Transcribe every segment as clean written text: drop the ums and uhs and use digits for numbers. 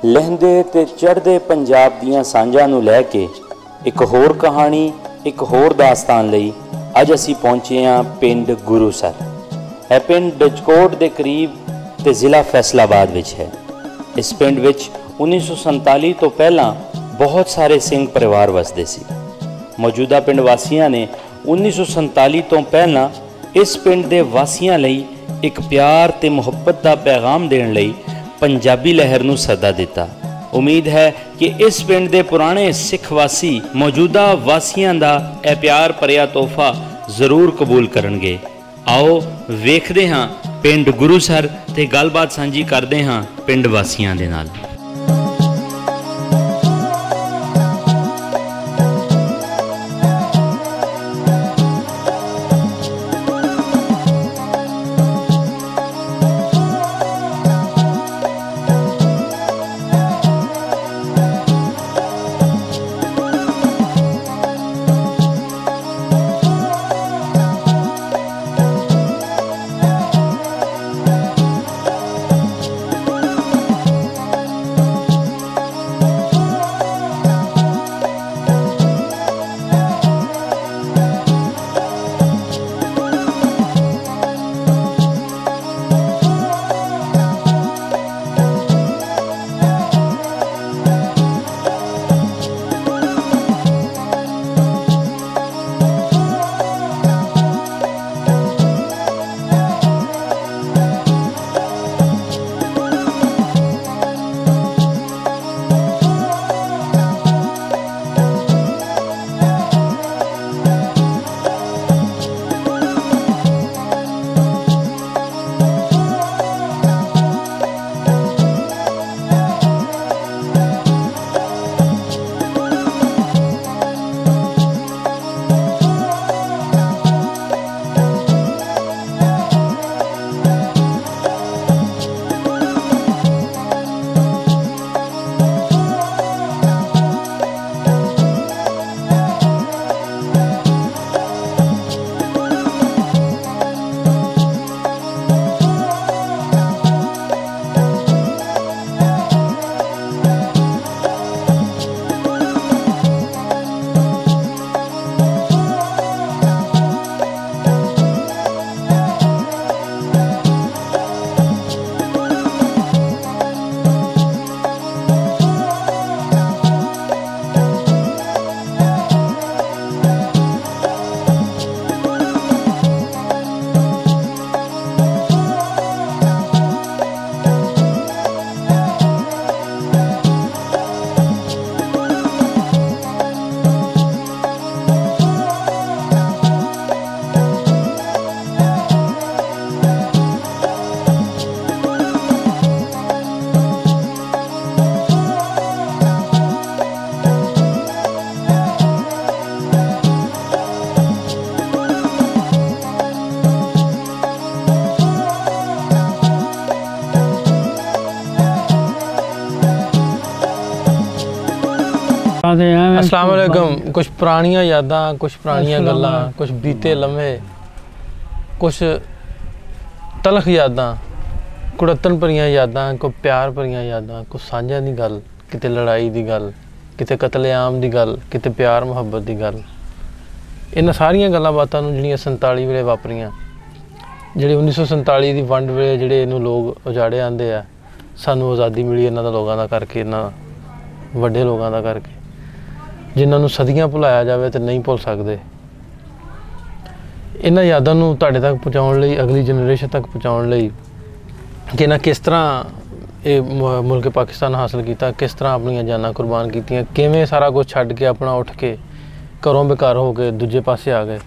लहंदे ते चढ़दे पंजाब दीआं सांझां नूं लै के एक होर कहानी, एक होर दास्तान लई अज असीं पहुंचे हां पिंड गुरुसर। यह पिंड डचकोट के करीब ते ज़िला फैसलाबाद विच है। इस पिंड विच 1947 तो पहलां बहुत सारे सिंह परिवार वसदे सी। मौजूदा पिंड वासियां ने 1947 तो पहलां इस पिंड दे वासियां लई एक प्यार ते मुहब्बत का पैगाम देण लई पंजाबी लहर नूं सदा दिता। उम्मीद है कि इस पिंड दे पुराने सिख वासी मौजूदा वासियां दा यह प्यार भरिया तोहफा जरूर कबूल करनगे। आओ वेखदे हां पिंड गुरुसर ते गलबात सांझी करदे हां पिंड वासियां दे नाल। अस्सलाम वालेकुम। कुछ पुरानियां यादां, कुछ पुरानियां गल्लां, कुछ बीते लम्हे, कुछ तलख यादां, कुड़तन भरियां यादां, कोई प्यार भरियां यादां, कुछ सांझां दी गल, किते लड़ाई दी गल, किते कतलेआम दी गल, किते प्यार मुहब्बत दी गल। इन्हां सारियां गल्लां बातां नूं जिहड़ियां 47 वेले वापरियां, जिहड़े 1947 दी वंड वेले जिहड़े इहनूं लोग उजाड़े आंदे आ, सानूं आज़ादी मिली इन्हां दा लोगां दा करके, इन्हां वड्डे लोगां दा करके, जिन्हां नूं सदियां भुलाया जावे ते नहीं भुल सकदे। इन्हां यादां नूं तुहाडे तक पहुँचाउण लई, अगली जनरेशन तक पहुँचाउण लई कि इन्हां किस तरह ये मुल्क पाकिस्तान हासिल किया, किस तरह अपनियां जानां कुर्बान कीतियां, किवें सारा कुछ छड्ड के अपना उठ के घरों बेकार हो के दूजे पासे आ गए,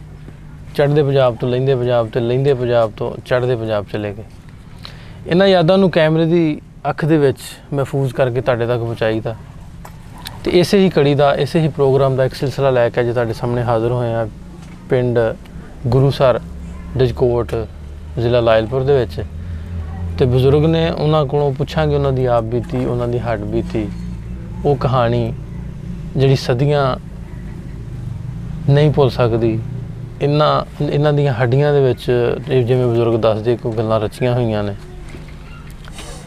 चढ़दे पंजाब तो लहिंदे पंजाब ते लहिंदे पंजाब तो चढ़दे पंजाब चले गए। इन्हां यादां नूं कैमरे दी अख दे विच महफूज करके तुहाडे तक पहुँचाईदा ते इसे ही कड़ी दा, इसे ही प्रोग्राम का एक सिलसिला लैके अज तुहाडे सामने हाज़र होए हैं पिंड गुरुसर डचकोट ज़िला लायलपुर दे विच। ते बजुर्ग ने उन्हां कोलों पुछांगे उन्हां दी आप बीती, उन्हां दी हड्ड बीती, वो कहानी जिहड़ी सदियां नहीं भुल सकदी। इन्हां दियां हड्डियां दे विच जिवें बजुर्ग दसदे कोई गल्लां रचियां होईयां ने।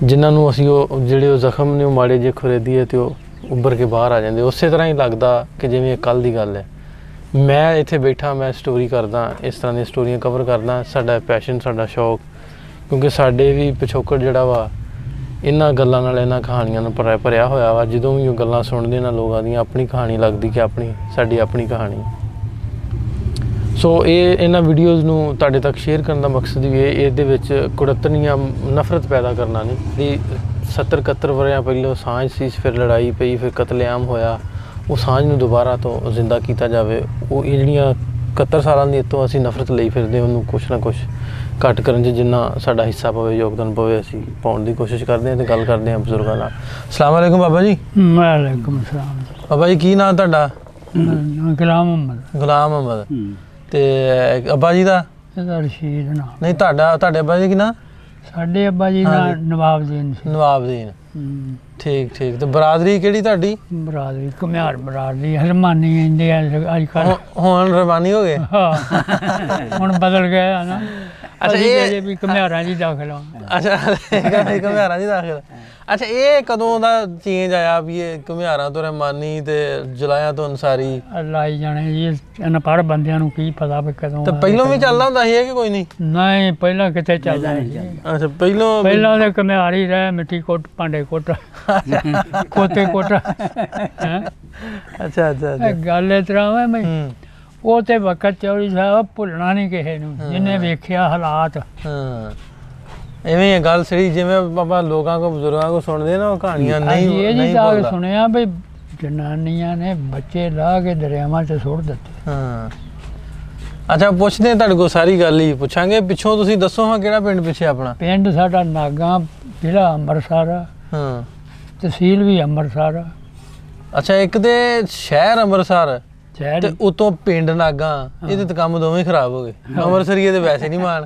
ਜਿਨ੍ਹਾਂ ਨੂੰ ਅਸੀਂ ਉਹ ਜਿਹੜੇ ਉਹ ਜ਼ਖਮ ਨੇ ਉਹ ਮਾੜੇ ਜਿਹੇ ਖੁਰੇਦੀਏ ਤੇ ਉਹ ਉੱਭਰ ਕੇ ਬਾਹਰ ਆ ਜਾਂਦੇ। ਉਸੇ ਤਰ੍ਹਾਂ ਹੀ ਲੱਗਦਾ ਕਿ ਜਿਵੇਂ ਕੱਲ੍ਹ ਦੀ ਗੱਲ ਹੈ। ਮੈਂ ਇੱਥੇ ਬੈਠਾ, ਮੈਂ ਸਟੋਰੀ ਕਰਦਾ, ਇਸ ਤਰ੍ਹਾਂ ਦੀਆਂ ਸਟੋਰੀਆਂ ਕਵਰ ਕਰਦਾ। ਸਾਡਾ ਪੈਸ਼ਨ, ਸਾਡਾ ਸ਼ੌਕ, ਕਿਉਂਕਿ ਸਾਡੇ ਵੀ ਪਿਛੋਕੜ ਜਿਹੜਾ ਵਾ ਇਹਨਾਂ ਗੱਲਾਂ ਨਾਲ, ਇਹਨਾਂ ਕਹਾਣੀਆਂ ਨਾਲ ਭਰਿਆ ਹੋਇਆ ਵਾ। ਜਦੋਂ ਵੀ ਉਹ ਗੱਲਾਂ ਸੁਣਦੇ ਨਾ ਲੋਕਾਂ ਦੀਆਂ, ਆਪਣੀ ਕਹਾਣੀ ਲੱਗਦੀ ਕਿ ਸਾਡੀ ਆਪਣੀ ਕਹਾਣੀ। ਸੋ ਇਹਨਾਂ ਵੀਡੀਓਜ਼ ਨੂੰ ਤੁਹਾਡੇ ਤੱਕ ਸ਼ੇਅਰ ਕਰਨ ਦਾ ਮਕਸਦ ਵੀ ਇਹਦੇ ਵਿੱਚ ਕੁੜੱਤਣ ਜਾਂ ਨਫ਼ਰਤ ਪੈਦਾ ਕਰਨਾ ਨਹੀਂ। ਜਿਹੜੀ 70-71 ਵਰ੍ਹਿਆਂ ਪਹਿਲਾਂ ਸਾਂਝ ਸੀ, ਫਿਰ ਲੜਾਈ ਪਈ, ਫਿਰ ਕਤਲੇਆਮ ਹੋਇਆ, ਉਹ ਸਾਂਝ ਨੂੰ ਦੁਬਾਰਾ ਤੋਂ ਜ਼ਿੰਦਾ ਕੀਤਾ ਜਾਵੇ। ਉਹ ਇਹ ਜਿਹੜੀਆਂ 71 ਸਾਲਾਂ ਦੀ ਤੋਂ ਅਸੀਂ ਨਫ਼ਰਤ ਲਈ ਫਿਰਦੇ, ਉਹਨੂੰ ਕੁਛ ਨਾ ਕੁਛ ਘੱਟ ਕਰਨ 'ਚ ਜਿੰਨਾ ਸਾਡਾ ਹਿੱਸਾ ਪਵੇ, ਯੋਗਦਾਨ ਪਵੇ, ਅਸੀਂ ਪਾਉਣ ਦੀ ਕੋਸ਼ਿਸ਼ ਕਰਦੇ ਹਾਂ ਤੇ ਗੱਲ ਕਰਦੇ ਹਾਂ ਬਜ਼ੁਰਗਾਂ ਨਾਲ। ਅਸਲਾਮ ਵਾਲੇਕੁਮ ਬਾਬਾ ਜੀ। ਵਾਲੇਕੁਮ ਸਲਾਮ। ਬਾਬਾ ਜੀ ਕੀ ਨਾਂ ਤੁਹਾਡਾ? ਗੁਲਾਮ ਅਹਿਮਦ। ਗੁਲਾਮ ਅਹਿਮਦ। ਤੇ ਅੱਬਾ ਜੀ ਦਾ? ਰਸ਼ੀਦ ਨਾਮ। ਨਹੀਂ, ਤੁਹਾਡੇ ਅੱਬਾ ਜੀ ਕੀ ਨਾਂ? ਸਾਡੇ ਅੱਬਾ ਜੀ ਦਾ ਨਵਾਬਦੀਨ ਸੀ। ਨਵਾਬਦੀਨ। ਠੀਕ ਠੀਕ। ਤੇ ਬਰਾਦਰੀ ਕਿਹੜੀ ਤੁਹਾਡੀ? ਬਰਾਦਰੀ ਘੁਮਿਆਰ ਬਰਾਦਰੀ, ਹਰਮਾਨੀ ਕਹਿੰਦੇ ਆ ਅੱਜ ਕੱਲ੍ਹ। ਹੁਣ ਰਵਾਨੀ ਹੋ ਗਏ? ਹਾਂ, ਹੁਣ ਬਦਲ ਗਏ ਆ ਨਾ। ਅੱਛਾ, ਇਹ ਵੀ ਘੁਮਿਆਰਾਂ 'ਚ ਹੀ ਦਾਖਲ ਆ। ਅੱਛਾ, ਘੁਮਿਆਰਾਂ 'ਚ ਦਾਖਲ। ਅੱਛਾ, ਇਹ ਕਦੋਂ ਦਾ ਚੇਂਜ ਆਇਆ ਵੀ ਇਹ ਘੁਮਿਆਰਾਂ ਤੋਂ ਰਹਿਮਾਨੀ ਤੇ ਜਲਾਇਆਂ ਤੋਂ ਅਨਸਾਰੀ? ਲਾਈ ਜਾਣੇ ਜੀ, ਅਨਪੜ੍ਹ ਬੰਦਿਆਂ ਨੂੰ ਕੀ ਪਤਾ ਵੀ ਕਦੋਂ। ਤੇ ਪਹਿਲੋਂ ਵੀ ਚੱਲਦਾ ਹੁੰਦਾ ਸੀ ਕਿ ਕੋਈ ਨਹੀਂ? ਨਹੀਂ, ਪਹਿਲਾਂ ਕਿੱਥੇ ਚੱਲਦਾ ਸੀ। ਅੱਛਾ, ਪਹਿਲਾਂ ਦੇ ਘੁਮਿਆਰ ਹੀ ਰਹੇ, ਮਿੱਟੀ ਕੁੱਟ, ਭਾਂਡੇ ਕੁੱਟ, ਖੋਤੇ ਕੁੱਟ। ਅੱਛਾ ਅੱਛਾ। ਗੱਲ ਇਸ ਤਰ੍ਹਾਂ ਵਾ ਮੈਂ ਉਹ ਤੇ ਵਕਤ ਚੌਧਰੀ ਸਾਹਿਬ ਭੁੱਲਣਾ ਨਹੀਂ ਕਿਸੇ ਨੂੰ, ਜਿਹਨੇ ਵੇਖਿਆ ਹਾਲਾਤ। ਹਾਂ, ਐਵੇਂ ਇਹ ਗੱਲ ਸਹੀ, ਜਿਵੇਂ ਆਪਾਂ ਲੋਕਾਂ ਕੋ ਬਜ਼ੁਰਗਾਂ ਕੋ ਸੁਣਦੇ ਨਾ ਉਹ ਕਹਾਣੀਆਂ। ਨਹੀਂ ਇਹ ਜੀ ਤਾਂ ਸੁਣਿਆ ਵੀ ਜਨਾਨੀਆਂ ਨੇ ਬੱਚੇ ਲਾਹ ਕੇ ਦਰਿਆਵਾਂ 'ਚ ਸੁੱਟ ਦਿੱਤੇ। ਹਾਂ। ਅੱਛਾ, ਪੁੱਛਦੇ ਤੁਹਾਡੇ ਕੋਲ ਸਾਰੀ ਗੱਲ ਹੀ ਪੁੱਛਾਂਗੇ। ਪਿੱਛੋਂ ਤੁਸੀਂ ਦੱਸੋ ਹਾਂ ਕਿਹੜਾ ਪਿੰਡ ਪਿੱਛੇ ਆਪਣਾ? ਪਿੰਡ ਸਾਡਾ ਨਾਗਾ, ਜ਼ਿਲ੍ਹਾ ਅੰਮ੍ਰਿਤਸਰ। ਹਾਂ। ਤਹਿਸੀਲ ਵੀ ਅੰਮ੍ਰਿਤਸਰ। ਅੱਛਾ, ਇੱਕ ਤੇ ਸ਼ਹਿਰ ਅੰਮ੍ਰਿਤਸਰ ਤੇ ਉਤੋਂ ਪਿੰਡ ਨਾਗਾ, ਇਹਦੇ ਤੇ ਕੰਮ ਦੋਵੇਂ ਖਰਾਬ ਹੋ ਗਏ। ਅੰਮ੍ਰਿਤਸਰੀਏ ਤੇ ਵੈਸੇ ਨਹੀਂ ਮਾਣ।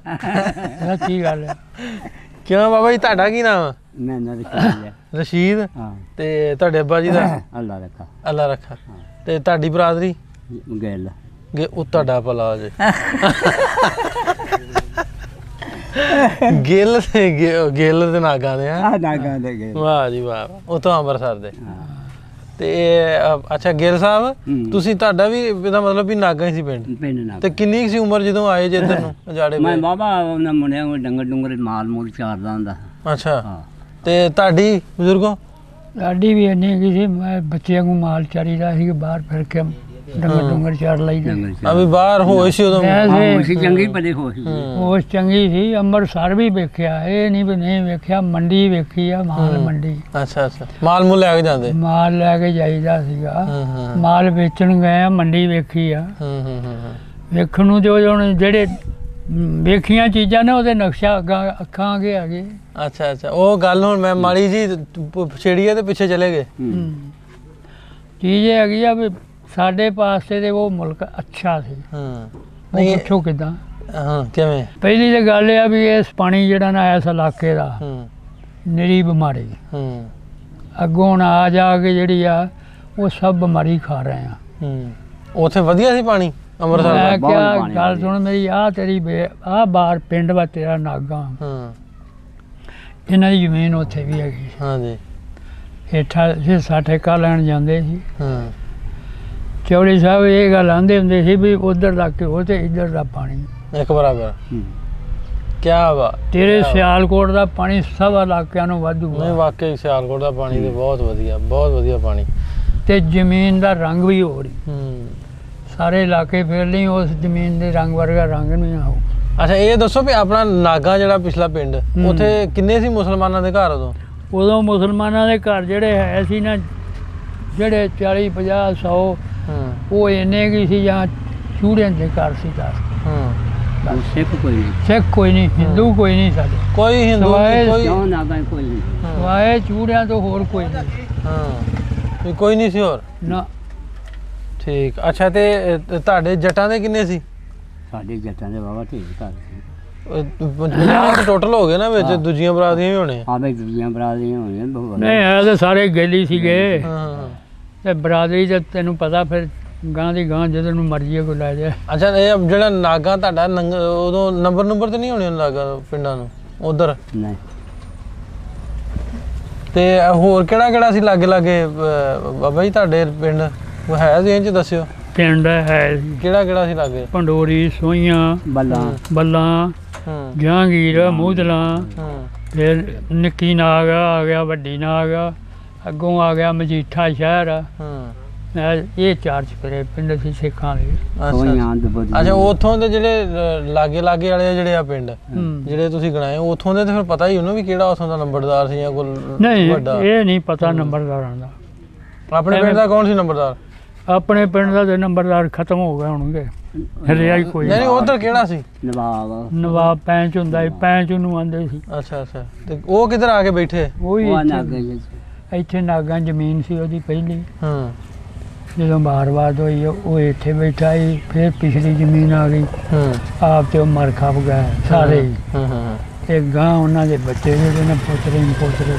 ਕੀ ਗੱਲ ਹੈ? ਕਿਉਂ ਬਾਬਾ ਜੀ, ਤੁਹਾਡਾ ਕੀ ਨਾਮ? ਮੈਂ ਰਸ਼ੀਦ। ਰਸ਼ੀਦ। ਹਾਂ। ਤੇ ਤੁਹਾਡੇ ਅੱਬਾ ਜੀ ਦਾ? ਅੱਲਾ ਰੱਖਾ। ਅੱਲਾ ਰੱਖਾ। ਤੇ ਤੁਹਾਡੀ ਬਰਾਦਰੀ? ਗਿੱਲ। ਉਹ ਤੁਹਾਡਾ ਭਲਾ ਜੇ। ਗਿੱਲ ਤੇ ਨਾਗਾ ਦੇ? ਆ ਨਾਗਾ ਦੇ ਗਿੱਲ। ਵਾਹ ਜੀ ਵਾਹ। ਉਤੋਂ ਅੰਮ੍ਰਿਤਸਰ ਦੇ। ਤੇ ਅੱਛਾ, ਗਿੱਲ ਸਾਹਿਬ ਤੁਸੀਂ, ਤੁਹਾਡਾ ਵੀ ਇਹਦਾ ਮਤਲਬ ਵੀ ਨਾਗਾ ਹੀ ਸੀ ਪਿੰਡ? ਪਿੰਡ ਨਾਗਾ। ਤੇ ਕਿੰਨੀ ਸੀ ਉਮਰ ਜਦੋਂ ਆਏ ਜੇ ਇੱਧਰ ਨੂੰ ਅਜਾੜੇ? ਮੈਂ ਬਾਬਾ ਉਹਨਾਂ ਮੁੰਡਿਆਂ ਨੂੰ ਡੰਗਰ ਡੁੰਗਰ ਮਾਲ ਮੂਲ ਚਾਰਦਾ ਹੁੰਦਾ। ਅੱਛਾ। ਤੇ ਤੁਹਾਡੀ ਬਜ਼ੁਰਗੋ? ਸਾਡੀ ਵੀ ਇੰਨੀ ਕੀ ਸੀ, ਮੈਂ ਬੱਚਿਆਂ ਨੂੰ ਮਾਲ ਚਾਰੀਦਾ ਸੀ, ਬਾਹਰ ਫਿਰ ਕੇ ਡੰਗਰ ਡੁੰਗਰ ਚਾਰ ਲਈਦਾ। ਅਭੀ ਬਾਹਰ ਹੋਏ ਸੀ ਉਦੋਂ? ਸੀ ਚੰਗੀ ਪਲੇ ਹੋਈ। ਉਹ ਚੰਗੀ ਸੀ। ਅੰਮ੍ਰਿਤਸਰ ਵੀ ਵੇਖਿਆ, ਇਹ ਨਹੀਂ ਵੀ ਨਹੀਂ ਵੇਖਿਆ। ਮੰਡੀ ਵੇਖੀ ਆ, ਮਾਲ ਮੰਡੀ। ਅੱਛਾ ਅੱਛਾ। ਮਾਲ ਮੂਲ ਲੈ ਕੇ ਜਾਂਦੇ? ਮਾਲ ਲੈ ਕੇ ਜਾਈਦਾ ਸੀਗਾ। ਮਾਲ ਵੇਚਣ ਗਏ ਆ, ਮੰਡੀ ਵੇਖੀ ਆ। ਵੇਖਣ ਨੂੰ ਜੋ ਜਿਹੜੇ ਵੇਖੀਆਂ ਚੀਜ਼ਾਂ ਨੇ ਉਹਦੇ ਨਕਸ਼ਾ ਅੱਖਾਂ ਅੱਗੇ ਆ ਗਏ। ਅੱਛਾ ਅੱਛਾ। ਉਹ ਗੱਲ ਹੁਣ ਮੈਂ ਮਾੜੀ ਜੀ ਛੇੜੀਏ ਤੇ ਪਿੱਛੇ ਚਲੇ ਗਏ। ਚੀਜ਼ ਇਹ ਹੈਗੀ ਆ ਵੀ ਸਾਡੇ ਪਾਸੇ ਦੇ ਉਹ ਮੁਲਕ ਅੱਛਾ ਸੀ। ਉਹ ਪੁੱਛੋ ਕਿੱਦਾਂ? ਹਾਂ, ਕਿਵੇਂ? ਪਹਿਲੀ ਤਾਂ ਗੱਲ ਇਹ ਆ ਵੀ ਇਸ ਪਾਣੀ ਜਿਹੜਾ ਨਾ ਇਸ ਇਲਾਕੇ ਦਾ ਨਿਰੀ ਬਿਮਾਰੀ। ਅੱਗੋਂ ਆ ਜਾ ਕੇ ਜਿਹੜੀ ਆ ਉਹ ਸਭ ਬਿਮਾਰੀ ਖਾ ਰਹੇ ਆ। ਉੱਥੇ ਵਧੀਆ ਸੀ ਪਾਣੀ ਅੰਮ੍ਰਿਤਸਰ ਦਾ? ਮੈਂ ਕਿਹਾ ਗੱਲ ਸੁਣ ਮੇਰੀ, ਆ ਤੇਰੀ ਆ ਬਾਹਰ ਪਿੰਡ ਵਾ ਤੇਰਾ ਨਾਗਾ, ਇਹਨਾਂ ਦੀ ਜ਼ਮੀਨ ਉੱਥੇ ਵੀ ਹੈਗੀ। ਹਾਂਜੀ। ਹੇਠਾਂ ਹਿੱਸਾ ਠੇਕਾ ਲੈਣ ਜਾਂਦੇ ਸੀ। ਚੌਧਰੀ ਸਾਹਿਬ ਇਹ ਗੱਲ ਆਂਦੇ ਹੁੰਦੇ ਸੀ ਵੀ ਉਧਰ ਦਾ ਘਿਓ ਤੇ ਇੱਧਰ ਦਾ ਪਾਣੀ ਇੱਕ ਬਰਾਬਰ। ਕਿਆ ਵਾ ਤੇਰੇ ਸਿਆਲਕੋਟ ਦਾ ਪਾਣੀ ਸਭ ਇਲਾਕਿਆਂ ਨੂੰ ਵਾਧੂ। ਨਹੀਂ, ਵਾਕਈ ਸਿਆਲਕੋਟ ਦਾ ਪਾਣੀ ਤੇ ਬਹੁਤ ਵਧੀਆ ਪਾਣੀ। ਤੇ ਜ਼ਮੀਨ ਦਾ ਰੰਗ ਵੀ ਹੋ ਰਹੀ। ਸਾਰੇ ਇਲਾਕੇ ਫੇਰ ਲਈ ਉਸ ਜ਼ਮੀਨ ਦੇ ਰੰਗ ਵਰਗਾ ਰੰਗ ਨਹੀਂ ਆਉ। ਅੱਛਾ, ਇਹ ਦੱਸੋ ਵੀ ਆਪਣਾ ਨਾਗਾ ਜਿਹੜਾ ਪਿਛਲਾ ਪਿੰਡ, ਉੱਥੇ ਕਿੰਨੇ ਸੀ ਮੁਸਲਮਾਨਾਂ ਦੇ ਘਰ ਉਦੋਂ? ਉਦੋਂ ਮੁਸਲਮਾਨਾਂ ਦੇ ਘਰ ਜਿਹੜੇ ਹੈ ਸੀ ਨਾ, ਜਿਹੜੇ 40, 50, 100 ਉਹ ਇੰਨੇ ਕੀ ਸੀ, ਜਾਂ ਚੂੜਿਆਂ ਦੇ ਘਰ ਸੀ। ਸਿੱਖ ਕੋਈ ਨਹੀਂ। ਸਿੱਖ ਕੋਈ ਨਹੀਂ, ਹਿੰਦੂ ਕੋਈ ਨਹੀਂ ਸਾਡੇ। ਕੋਈ ਹਿੰਦੂ ਕਿਉਂ ਨਾਗਾ ਕੋਈ ਨਹੀਂ। ਵਾਏ ਚੂੜਿਆਂ ਤੋਂ ਹੋਰ ਕੋਈ ਨਹੀਂ। ਹਾਂ, ਕੋਈ ਨਹੀਂ ਸੀ ਹੋਰ ਨਾ। ਠੀਕ। ਅੱਛਾ, ਤੇ ਤੁਹਾਡੇ ਜੱਟਾਂ ਦੇ ਕਿੰਨੇ ਸੀ? ਸਾਡੇ ਜੱਟਾਂ ਦੇ ਬਾਬਾ ਢੇਰ ਘਰ ਸੀ। 50 ਟੋਟਲ ਹੋ ਗਏ ਨਾ, ਵਿੱਚ ਦੂਜੀਆਂ ਬਰਾਦਰੀਆਂ ਵੀ ਹੋਣੇ? ਹਾਂ, ਵਿੱਚ ਦੂਜੀਆਂ ਬਰਾਦਰੀਆਂ ਹੋਣੀਆਂ। ਨਹੀਂ, ਇਹ ਤਾਂ ਸਾਰੇ ਗੈਲੀ ਸੀਗੇ। ਤੇ ਬਰਾਦਰੀ ਤੇ ਤੈਨੂੰ ਪਤਾ ਫਿਰ ਗਾਂ ਦੀ ਗਾਂ ਜਦੋਂ ਨੂੰ ਮਰਜ਼ੀ ਕੋਈ ਲੈ ਜਾਏ। ਅੱਛਾ, ਇਹ ਜਿਹੜਾ ਨਾਗਾ ਤੁਹਾਡਾ ਉਦੋਂ ਨੰਬਰ ਤੇ ਨਹੀਂ ਹੋਣੇ ਨਾਗਾ ਪਿੰਡਾਂ ਨੂੰ ਉਧਰ? ਨਹੀਂ। ਤੇ ਹੋਰ ਕਿਹੜਾ ਸੀ ਲਾਗੇ ਬਾਬਾ ਜੀ ਤੁਹਾਡੇ ਪਿੰਡ ਉਹ ਹੈ ਜੀ ਇੰਜ ਦੱਸਿਓ। ਪਿੰਡ ਹੈ ਕਿਹੜਾ ਸੀ ਲਾਗੇ? ਪੰਡੋਰੀ, ਸੋਈਆਂ, ਬੱਲਾਂ, ਜਹਾਂਗੀਰ, ਮੂਦਲਾਂ, ਫਿਰ ਨਿੱਕੀ ਨਾਗ ਆ ਗਿਆ, ਵੱਡੀ ਨਾਗ, ਅੱਗੋਂ ਆ ਗਿਆ ਮਜੀਠਾ ਸ਼ਹਿਰ। ਇਹ 4 ਚਪੇਰੇ ਪਿੰਡ ਸੀ ਸਿੱਖਾਂ ਦੇ। ਅੱਛਾ ਉੱਥੋਂ ਦੇ ਜਿਹੜੇ ਲਾਗੇ ਵਾਲੇ ਜਿਹੜੇ ਆ ਪਿੰਡ ਜਿਹੜੇ ਤੁਸੀਂ ਗਣਾਏ ਉੱਥੋਂ ਦੇ ਤੇ ਫਿਰ ਪਤਾ ਹੀ ਉਹਨੂੰ ਵੀ ਕਿਹੜਾ ਉੱਥੋਂ ਦਾ ਨੰਬਰਦਾਰ ਸੀ ਜਾਂ ਕੋਈ ਨਹੀਂ? ਇਹ ਨਹੀਂ ਪਤਾ ਨੰਬਰਦਾਰਾਂ ਦਾ। ਆਪਣੇ ਪਿੰਡ ਦਾ ਕੌਣ ਸੀ ਨੰਬਰਦਾਰ? ਆਪਣੇ ਪਿੰਡ ਦਾ ਤੇ ਨੰਬਰਦਾਰ ਖਤਮ ਹੋ ਗਏ ਹੋਣਗੇ, ਰਿਹਾ ਹੀ ਕੋਈ ਨਹੀਂ। ਉਧਰ ਕਿਹੜਾ ਸੀ? ਨਵਾਬ ਪੈਂਚ ਹੁੰਦਾ ਸੀ, ਪੈਂਚ ਉਹਨੂੰ ਆਂਦੇ ਸੀ। ਅੱਛਾ ਤੇ ਉਹ ਕਿੱਧਰ ਆ ਕੇ ਬੈਠੇ? ਉਹੀ ਇੱਥੇ ਨਾਗਾਂ ਜ਼ਮੀਨ ਸੀ ਉਹਦੀ ਪਹਿਲੀ। ਜਦੋਂ ਬਾਰਬਾਦ ਹੋਈ ਉਹ ਇੱਥੇ ਬੈਠਾ ਸੀ, ਫਿਰ ਪਿਛਲੀ ਜ਼ਮੀਨ ਆ ਗਈ। ਆਪ ਤੇ ਉਹ ਮਰ ਖਪ ਗਏ ਸਾਰੇ ਹੀ। ਤੇ ਗਾਂ ਉਹਨਾਂ ਦੇ ਬੱਚੇ ਜਿਹੜੇ ਨੇ ਪੋਤਰੇ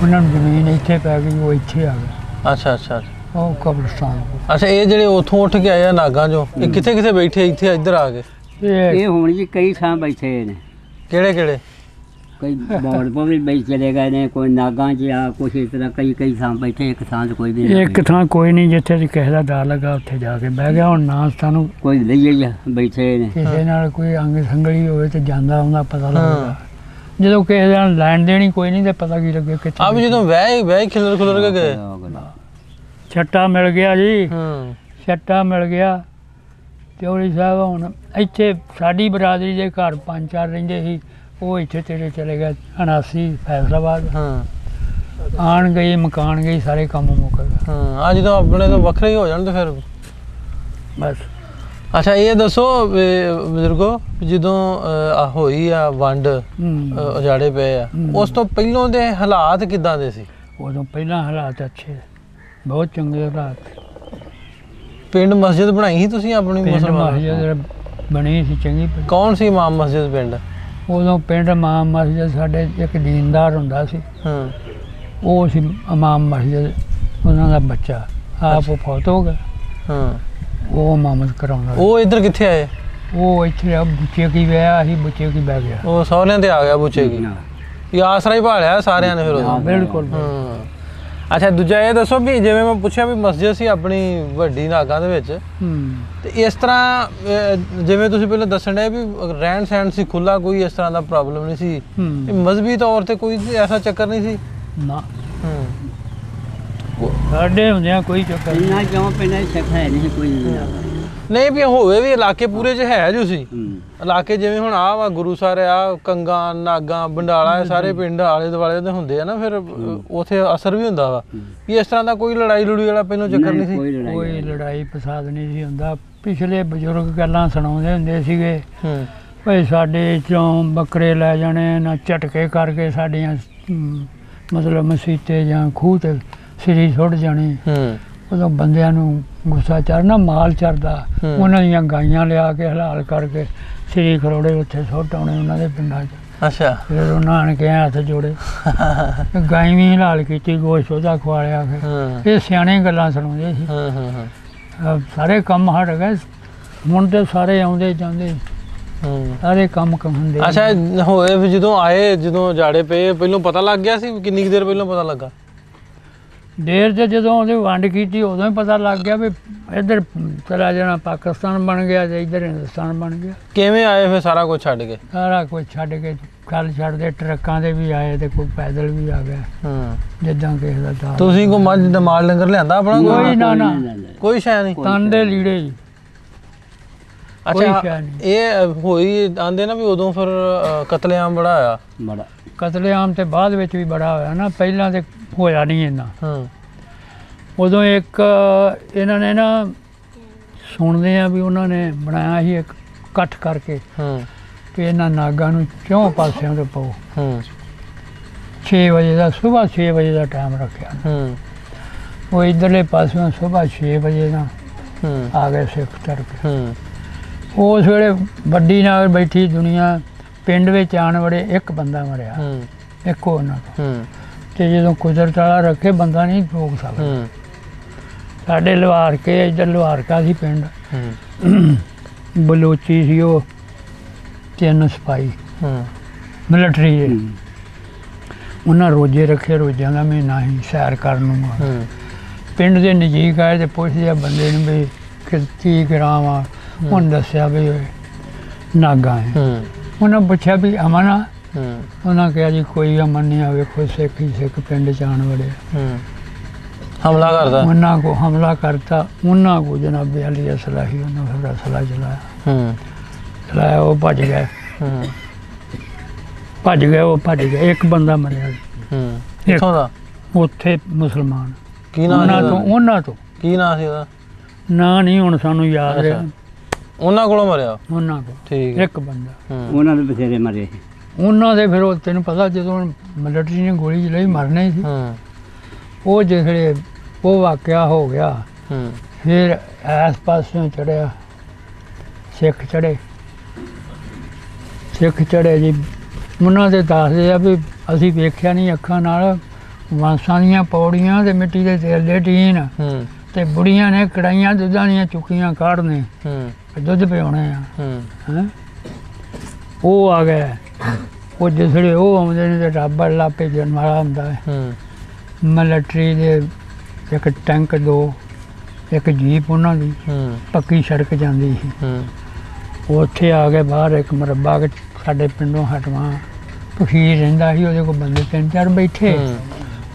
ਉਹਨਾਂ ਨੂੰ ਜ਼ਮੀਨ ਇੱਥੇ ਪੈ ਗਈ, ਉਹ ਇੱਥੇ ਆ ਗਏ। ਅੱਛਾ ਉਹ ਕਬਰਸਤਾਨ। ਅੱਛਾ ਇਹ ਜਿਹੜੇ ਉੱਥੋਂ ਉੱਠ ਕੇ ਆਏ ਆ ਨਾਗਾਂ ਚੋਂ, ਇਹ ਕਿੱਥੇ ਬੈਠੇ ਇੱਥੇ ਇੱਧਰ ਆ ਕੇ? ਇਹ ਹੁਣ ਜੀ ਕਈ ਥਾਂ ਬੈਠੇ ਨੇ। ਕਿਹੜੇ? ਕਈ ਬੋਰਡ ਪਾ ਵੀ ਬੈਠ ਚਲੇ ਗਏ ਨੇ, ਕੋਈ ਨਾਗਾਂ 'ਚ ਆ, ਕੁਛ ਇਸ ਤਰ੍ਹਾਂ ਕਈ ਥਾਂ ਬੈਠੇ। ਇੱਕ ਥਾਂ 'ਚ ਕੋਈ ਵੀ ਨਹੀਂ। ਇੱਕ ਥਾਂ ਕੋਈ ਨਹੀਂ, ਜਿੱਥੇ ਦੀ ਕਿਸੇ ਦਾ ਦਾਅ ਲੱਗਾ ਉੱਥੇ ਜਾ ਕੇ ਬਹਿ ਗਿਆ। ਹੁਣ ਨਾ ਸਾਨੂੰ ਕੋਈ ਲਈਏ ਬੈਠੇ ਨੇ। ਕਿਸੇ ਨਾਲ ਕੋਈ ਅੰਗ ਸੰਗਲੀ ਹੋਵੇ ਤੇ ਜਾਂਦਾ ਆਉਂਦਾ ਪਤਾ ਲੱਗਦਾ। ਜਦੋਂ ਕਿਸੇ ਨਾਲ ਲੈਣ ਦੇਣੀ ਕੋਈ ਨਹੀਂ ਤੇ ਪਤਾ ਕੀ ਲੱਗੇ ਕਿੱਥੇ। ਆ ਵੀ ਜਦੋਂ ਵਹਿ ਖਿਲਰ ਕੇ ਗਏ। ਛੱਟਾ ਮਿਲ ਗਿਆ ਜੀ, ਛੱਟਾ ਮਿਲ ਗਿਆ। ਚੌਧਰੀ ਸਾਹਿਬ ਹੁਣ ਇੱਥੇ ਸਾਡੀ ਬਰਾਦਰੀ ਦੇ ਘਰ 5-4 ਰਹਿੰਦੇ ਸੀ, ਉਹ ਇੱਥੇ ਤੇਰੇ ਚਲੇ ਗਏ 79 ਫੈਸਲਾਬਾਦ। ਆਣ ਗਏ ਮਕਾਨ ਗਏ, ਸਾਰੇ ਕੰਮ ਮੁੱਕ ਗਏ। ਆ ਜਦੋਂ ਆਪਣੇ ਤੋਂ ਵੱਖਰੇ ਹੀ ਹੋ ਜਾਣ ਤੇ ਫਿਰ ਬਸ। ਅੱਛਾ ਇਹ ਦੱਸੋ ਬਜ਼ੁਰਗੋ, ਜਦੋਂ ਹੋਈ ਆ ਵੰਡ, ਉਜਾੜੇ ਪਏ ਆ, ਉਸ ਤੋਂ ਪਹਿਲੋਂ ਦੇ ਹਾਲਾਤ ਕਿੱਦਾਂ ਦੇ ਸੀ? ਉਦੋਂ ਪਹਿਲਾਂ ਹਾਲਾਤ ਅੱਛੇ, ਬਹੁਤ ਚੰਗੇ ਹਾਲਾਤ। ਪਿੰਡ ਮਸਜਿਦ ਬਣਾਈ ਸੀ ਤੁਸੀਂ ਆਪਣੀ? ਮਸਜਿਦ ਬਣੀ ਸੀ ਚੰਗੀ। ਕੌਣ ਸੀ ਇਮਾਮ ਮਸਜਿਦ ਪਿੰਡ? ਉਦੋਂ ਪਿੰਡ ਇਮਾਮ ਮਸਜਿਦ ਸਾਡੇ ਇੱਕ ਦੀਨਦਾਰ ਹੁੰਦਾ ਸੀ, ਉਹ ਸੀ ਇਮਾਮ ਮਸਜਿਦ। ਉਹਨਾਂ ਦਾ ਬੱਚਾ ਆਪ ਉਹ ਫੌਤ ਹੋ ਗਿਆ। ਉਹ ਇਮਾਮਤ ਕਰਾਉਂਦਾ। ਉਹ ਇੱਧਰ ਕਿੱਥੇ ਆਏ? ਉਹ ਇੱਥੇ ਬੁੱਚੇ ਕੀ ਵਿਆਹ ਸੀ, ਬੁੱਚੇ ਕੀ ਬਹਿ ਗਿਆ। ਉਹ ਸਹੁਰਿਆਂ ਤੇ ਆ ਗਿਆ ਬੁੱਚੇ ਕੀ? ਇਹ ਆਸਰਾ ਹੀ ਭਾਲਿਆ ਸਾਰਿਆਂ ਨੇ ਫਿਰ ਉਹ। ਬਿਲਕੁਲ। ਅੱਛਾ ਦੂਜਾ ਇਹ ਦੱਸੋ ਵੀ ਜਿਵੇਂ ਮੈਂ ਪੁੱਛਿਆ ਵੀ ਮਸਜਿਦ ਸੀ ਆਪਣੀ ਵੱਡੀ ਨਾਗਾਂ ਦੇ ਵਿੱਚ, ਤੇ ਇਸ ਤਰ੍ਹਾਂ ਜਿਵੇਂ ਤੁਸੀਂ ਪਹਿਲਾਂ ਦੱਸਣ ਡਏ ਵੀ ਰਹਿਣ ਸਹਿਣ ਸੀ ਖੁੱਲਾ, ਕੋਈ ਇਸ ਤਰ੍ਹਾਂ ਦਾ ਪ੍ਰੋਬਲਮ ਨਹੀਂ ਸੀ? ਮਜ਼ਹਬੀ ਤੌਰ ਤੇ ਕੋਈ ਐਸਾ ਚੱਕਰ ਨਹੀਂ ਸੀ? ਨਾ ਸਾਡੇ ਹੁੰਦਿਆਂ ਕੋਈ ਚੱਕਰ ਨਹੀਂ। ਕਿਉਂ ਪਿੰਡਾਂ 'ਚ ਸ਼ੱਕ ਹੈ ਨਹੀਂ ਕੋਈ? ਨਹੀਂ ਵੀ ਹੋਵੇ ਵੀ ਇਲਾਕੇ ਪੂਰੇ 'ਚ ਹੈ ਜੋ ਸੀ ਇਲਾਕੇ, ਜਿਵੇਂ ਹੁਣ ਆਹ ਵਾ ਗੁਰੂਸਰ ਆ, ਕੰਗਾ, ਨਾਗਾ, ਬੰਡਾਲਾ, ਇਹ ਸਾਰੇ ਪਿੰਡ ਆਲੇ ਦੁਆਲੇ ਦੇ ਹੁੰਦੇ ਆ ਨਾ, ਫਿਰ ਉੱਥੇ ਅਸਰ ਵੀ ਹੁੰਦਾ ਵਾ। ਵੀ ਇਸ ਤਰ੍ਹਾਂ ਦਾ ਕੋਈ ਲੜਾਈ ਲੜੂਈ ਵਾਲਾ ਪਹਿਲਾਂ ਚੱਕਰ ਨਹੀਂ ਸੀ? ਕੋਈ ਲੜਾਈ ਫਸਾਦ ਨਹੀਂ ਸੀ ਹੁੰਦਾ। ਪਿਛਲੇ ਬਜ਼ੁਰਗ ਗੱਲਾਂ ਸੁਣਾਉਂਦੇ ਹੁੰਦੇ ਸੀਗੇ, ਭਾਈ ਸਾਡੇ ਚੋਂ ਬੱਕਰੇ ਲੈ ਜਾਣੇ ਨਾ, ਝਟਕੇ ਕਰਕੇ ਸਾਡੀਆਂ ਮਤਲਬ ਮਸੀਤੇ ਜਾਂ ਖੂਹ ਤੇ ਸਿਰੀ ਸੁੱਟ ਜਾਣੀ। ਉਦੋਂ ਬੰਦਿਆਂ ਨੂੰ ਗੁੱਸਾ ਚੜ੍ਹਨਾ, ਮਾਲ ਚਰਦਾ, ਉਹਨਾਂ ਦੀਆਂ ਗਾਈਆਂ ਲਿਆ ਕੇ ਹਲਾਲ ਕਰਕੇ ਸਿਰੀ ਖਰੋੜੇ ਉੱਥੇ ਸੁੱਟ ਆਉਣੇ ਉਹਨਾਂ ਦੇ ਪਿੰਡਾਂ 'ਚ। ਅੱਛਾ ਫਿਰ ਉਹਨਾਂ ਆਣ ਕੇ ਹੱਥ ਜੋੜੇ, ਗਾਈ ਵੀ ਹਲਾਲ ਕੀਤੀ, ਗੋਸ਼ਤ ਉਹਦਾ ਖਵਾਲਿਆ। ਫਿਰ ਇਹ ਸਿਆਣੇ ਗੱਲਾਂ ਸੁਣਾਉਂਦੇ ਸੀ। ਸਾਰੇ ਕੰਮ ਹਟ ਗਏ ਹੁਣ ਤੇ ਸਾਰੇ ਆਉਂਦੇ ਜਾਂਦੇ, ਸਾਰੇ ਕੰਮ ਹੁੰਦੇ। ਅੱਛਾ ਹੋਏ ਫਿਰ ਜਦੋਂ ਆਏ, ਜਦੋਂ ਜਾੜੇ ਪਏ, ਪਹਿਲਾਂ ਪਤਾ ਲੱਗ ਗਿਆ ਸੀ? ਕਿੰਨੀ ਦੇਰ ਪਹਿਲਾਂ ਪਤਾ ਲੱਗਾ? ਦੇਰ 'ਚ ਜਦੋਂ ਉਹਦੀ ਵੰਡ ਕੀਤੀ ਉਦੋਂ ਹੀ ਪਤਾ ਲੱਗ ਗਿਆ ਵੀ ਇੱਧਰ ਚਲਾ ਜਾਣਾ, ਪਾਕਿਸਤਾਨ ਬਣ ਗਿਆ ਤੇ ਇੱਧਰ ਹਿੰਦੁਸਤਾਨ ਬਣ ਗਿਆ। ਕਿਵੇਂ ਆਏ ਫਿਰ ਸਾਰਾ ਕੁਝ ਛੱਡ ਕੇ? ਸਾਰਾ ਕੁਝ ਛੱਡ ਕੇ ਕੱਲ ਛੱਡਦੇ ਟਰੱਕਾਂ ਦੇ ਵੀ ਆਏ ਤੇ ਕੋਈ ਪੈਦਲ ਵੀ ਆ ਗਿਆ, ਜਿੱਦਾਂ ਕਿਸੇ ਦਾ ਦਾਲ। ਤੁਸੀਂ ਕੋਈ ਮੱਝ ਦਾ ਮਾਲ ਲੰਗਰ ਲਿਆਂਦਾ ਆਪਣਾ? ਕੋਈ ਨਾ ਕੋਈ ਸ਼ੈ ਨਹੀਂ, ਤਨ ਦੇ ਲੀੜੇ ਹੀ। ਅੱਛਾ ਇਹ ਹੋਈ ਆਂਦੇ ਨਾ ਵੀ ਉਦੋਂ ਫਿਰ ਕਤਲੇਆਮ ਬੜਾ ਆਇਆ? ਬੜਾ ਕਤਲੇਆਮ ਤੇ ਬਾਅਦ ਵਿੱਚ ਵੀ ਬੜਾ ਹੋਇਆ ਨਾ, ਪਹਿਲਾਂ ਤੇ ਹੋਇਆ ਨਹੀਂ ਇੰਨਾ। ਉਦੋਂ ਇੱਕ ਇਹਨਾਂ ਨੇ ਨਾ ਸੁਣਦੇ ਆ ਵੀ ਉਹਨਾਂ ਨੇ ਬਣਾਇਆ ਸੀ ਇੱਕ ਇਕੱਠ ਕਰਕੇ ਕਿ ਇਹਨਾਂ ਨਾਗਾਂ ਨੂੰ 4 ਪਾਸਿਆਂ ਤੋਂ ਪਾਓ। 6 ਵਜੇ ਦਾ, ਸੁਬਾਹ 6 ਵਜੇ ਦਾ ਟਾਈਮ ਰੱਖਿਆ। ਉਹ ਇੱਧਰਲੇ ਪਾਸਿਓਂ ਸੁਬਾਹ 6 ਵਜੇ ਨਾਲ ਆ ਗਏ ਸਿੱਖ ਤੜਕੇ। ਉਸ ਵੇਲੇ ਵੱਡੀ ਨਾਲ ਬੈਠੀ ਦੁਨੀਆ, ਪਿੰਡ ਵਿੱਚ ਆਣ ਵੜੇ, ਇੱਕ ਬੰਦਾ ਮਰਿਆ, ਇੱਕੋ ਉਹਨਾਂ ਤੋਂ। ਤੇ ਜਦੋਂ ਕੁਦਰਤ ਵਾਲਾ ਰੱਖੇ ਬੰਦਾ ਨਹੀਂ ਰੋਕ ਸਕਦਾ। ਸਾਡੇ ਲੁਹਾਰ ਕੇ ਇੱਧਰ ਲੁਹਾਰਕਾ ਸੀ ਪਿੰਡ, ਬਲੋਚੀ ਸੀ ਉਹ, 3 ਸਿਪਾਹੀ ਮਿਲਟਰੀ ਦੇ। ਉਹਨਾਂ ਰੋਜੇ ਰੱਖੇ, ਰੋਜ਼ਿਆਂ ਦਾ ਮਹੀਨਾ ਸੀ, ਸੈਰ ਕਰਨ ਨੂੰ ਪਿੰਡ ਦੇ ਨਜ਼ਦੀਕ ਆਏ ਤੇ ਪੁੱਛਦੇ ਆ ਬੰਦੇ ਨੂੰ ਵੀ ਕੀ ਕਰਾਵਾਂ। ਉਹਨੇ ਦੱਸਿਆ ਵੀ ਨਾਗਾ ਹੈ। ਉਹਨਾਂ ਪੁੱਛਿਆ ਵੀ ਅਮਨ ਆ? ਉਹਨਾਂ ਕਿਹਾ ਜੀ ਕੋਈ ਅਮਨ ਨਹੀਂ ਆ, ਵੇਖੋ ਸਿੱਖ ਹੀ ਸਿੱਖ ਪਿੰਡ 'ਚ ਆਉਣ ਵਾਲੇ ਹਮਲਾ ਕਰਦਾ। ਉਹਨਾਂ ਕੋ ਹਮਲਾ ਕਰਤਾ, ਉਹਨਾਂ ਕੋ ਜਨਾਬੇ ਅਲੀ ਅਸਲਾ ਹੀ, ਉਹਨਾਂ ਫਿਰ ਅਸਲਾ ਚਲਾਇਆ ਉਹ ਭੱਜ ਗਏ। ਇੱਕ ਬੰਦਾ ਮਰਿਆ ਕਿੱਥੋਂ ਦਾ? ਉੱਥੇ ਮੁਸਲਮਾਨ। ਕੀ ਨਾਂ ਉਹਨਾਂ ਤੋਂ ਕੀ ਨਾਂ ਸੀ ਉਹਦਾ? ਨਾਂ ਨਹੀਂ ਹੁਣ ਸਾਨੂੰ ਯਾਦ ਰਿਹਾ। ਉਹਨਾਂ ਕੋਲੋਂ ਮਰਿਆ? ਉਹਨਾਂ ਕੋਲ ਠੀਕ। ਇੱਕ ਬੰਦਾ। ਉਹਨਾਂ ਦੇ ਬਥੇਰੇ ਮਰੇ ਸੀ। ਉਹਨਾਂ ਦੇ ਫਿਰ ਉਹ ਤੈਨੂੰ ਪਤਾ ਜਦੋਂ ਮਿਲਟਰੀ ਨੇ ਗੋਲੀ ਚਲਾਈ ਮਰਨੇ ਸੀ। ਉਹ ਜਿਹੜੇ ਉਹ ਵਾਕਿਆ ਹੋ ਗਿਆ, ਫਿਰ ਇਸ ਪਾਸਿਓਂ ਚੜਿਆ, ਸਿੱਖ ਚੜੇ ਜੀ। ਉਹਨਾਂ ਦੇ ਦੱਸਦੇ ਆ ਵੀ ਅਸੀਂ ਵੇਖਿਆ ਨਹੀਂ ਅੱਖਾਂ ਨਾਲ, ਵਾਂਸਾਂ ਦੀਆਂ ਪੌੜੀਆਂ ਤੇ ਮਿੱਟੀ ਦੇ ਤੇਲ ਦੇ ਟੀਨ ਤੇ ਬੁੜੀਆਂ ਨੇ ਕੜਾਈਆਂ ਦੁੱਧਾਂ ਦੀਆਂ ਚੁੱਕੀਆਂ ਕਾੜਨੇ, ਦੁੱਧ ਪਿਆਉਣੇ ਆ। ਹੈਂ ਉਹ ਆ ਗਏ। ਉਹ ਜਿਸਲੇ ਉਹ ਆਉਂਦੇ ਨੇ ਤੇ ਰੱਬ ਅੱਲਾ ਭੇਜਣ ਵਾਲਾ ਹੁੰਦਾ ਹੈ। ਮਿਲਟਰੀ ਦੇ ਇੱਕ ਟੈਂਕ, 2 ਇੱਕ ਜੀਪ ਉਹਨਾਂ ਦੀ ਪੱਕੀ ਸੜਕ ਜਾਂਦੀ ਸੀ। ਉੱਥੇ ਆ ਗਏ ਬਾਹਰ ਇੱਕ ਮੁਰੱਬਾ ਸਾਡੇ ਪਿੰਡੋਂ ਹਟਵਾ ਫਕੀਰ ਰਹਿੰਦਾ ਸੀ, ਉਹਦੇ ਕੋਲ ਬੰਦੇ 3-4 ਬੈਠੇ।